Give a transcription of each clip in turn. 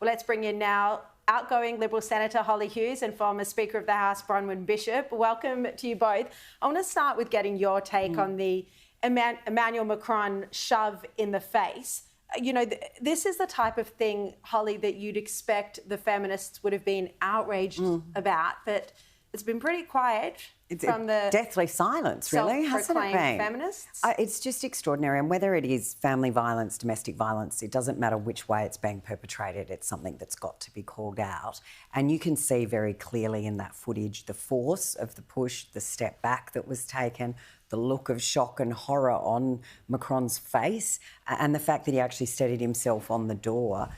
Well, let's bring in now outgoing Liberal Senator Hollie Hughes and former Speaker of the House Bronwyn Bishop. Welcome to you both. I want to start with getting your take on the Emmanuel Macron shove in the face. You know, this is the type of thing, Hollie, that you'd expect the feminists would have been outraged about, but it's been pretty quiet from the deathly silence, really, hasn't it been? Feminists. It's just extraordinary, and whether it is family violence, domestic violence, it doesn't matter which way it's being perpetrated, it's something that's got to be called out. And you can see very clearly in that footage the force of the push, the step back that was taken, the look of shock and horror on Macron's face, and the fact that he actually steadied himself on the door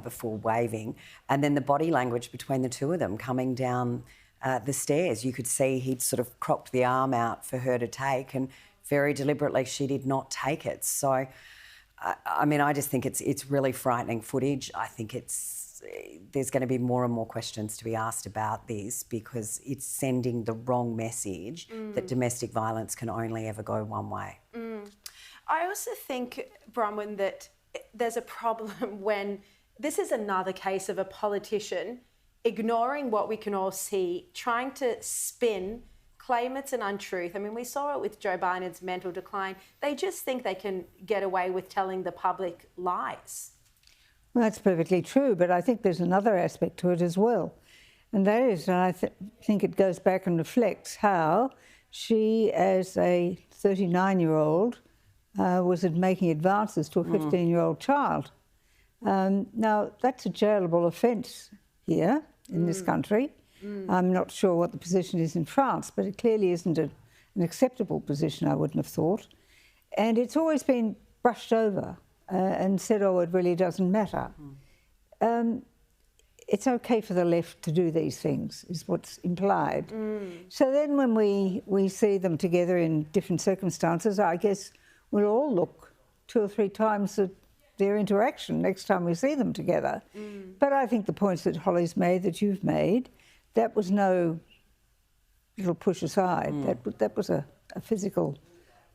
before waving, and then the body language between the two of them coming down the stairs. You could see he'd sort of cropped the arm out for her to take, and very deliberately she did not take it. So, I mean, I just think it's really frightening footage. I think there's going to be more and more questions to be asked about this, because it's sending the wrong message that domestic violence can only ever go one way. I also think, Bronwyn, that there's a problem when this is another case of a politician ignoring what we can all see, trying to claim it's an untruth. I mean, we saw it with Joe Biden's mental decline. They just think they can get away with telling the public lies. Well, that's perfectly true, but I think there's another aspect to it as well. And that is, and I think it goes back and reflects how she, as a 39-year-old, was making advances to a 15-year-old child. Now, that's a jailable offence here in this country. I'm not sure what the position is in France, but it clearly isn't an acceptable position, I wouldn't have thought. And it's always been brushed over and said, oh, it really doesn't matter. It's okay for the left to do these things, is what's implied. So then when we see them together in different circumstances, I guess we'll all look 2 or 3 times at their interaction next time we see them together. But I think the points that Hollie's made, that you've made, that was no little push aside. That was a physical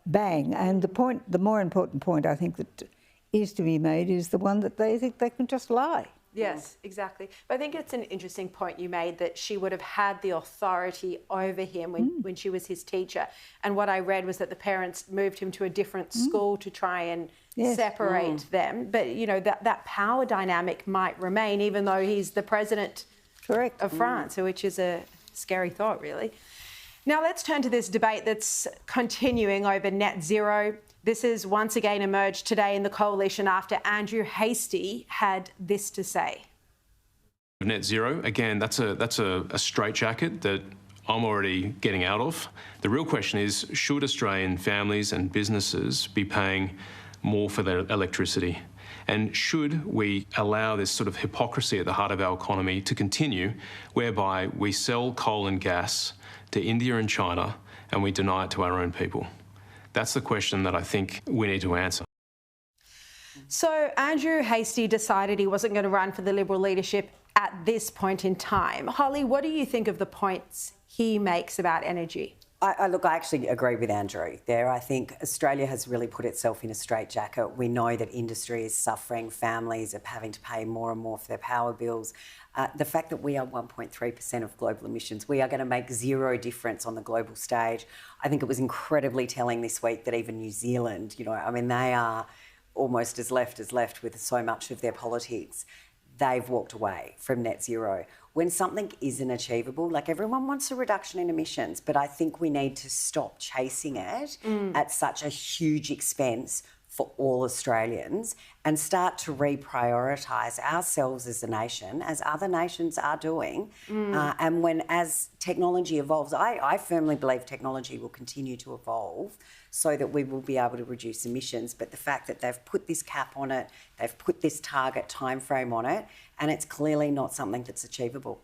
bang. And the more important point, I think, that is to be made is the one that they think they can just lie. Yes, exactly. But I think it's an interesting point you made, that she would have had the authority over him when she was his teacher. And what I read was that the parents moved him to a different school to try and separate them. But, you know, that power dynamic might remain, even though he's the president of France, which is a scary thought, really. Now, let's turn to this debate that's continuing over net zero. This has once again emerged today in the coalition after Andrew Hastie had this to say. Net zero, again, that's a straitjacket that I'm already getting out of. The real question is, should Australian families and businesses be paying more for their electricity? And should we allow this sort of hypocrisy at the heart of our economy to continue, whereby we sell coal and gas to India and China and we deny it to our own people? That's the question that I think we need to answer. So Andrew Hastie decided he wasn't going to run for the Liberal leadership at this point in time. Hollie, what do you think of the points he makes about energy? Look, I actually agree with Andrew there. I think Australia has really put itself in a straitjacket. We know that industry is suffering, families are having to pay more and more for their power bills. The fact that we are 1.3% of global emissions, we are going to make zero difference on the global stage. I think it was incredibly telling this week that even New Zealand, you know, I mean, they are almost as left with so much of their politics. They've walked away from net zero. When something isn't achievable, like, everyone wants a reduction in emissions, but I think we need to stop chasing it at such a huge expense for all Australians and start to reprioritise ourselves as a nation, as other nations are doing. And as technology evolves, I firmly believe technology will continue to evolve so that we will be able to reduce emissions. But the fact that they've put this cap on it, they've put this target timeframe on it, and it's clearly not something that's achievable.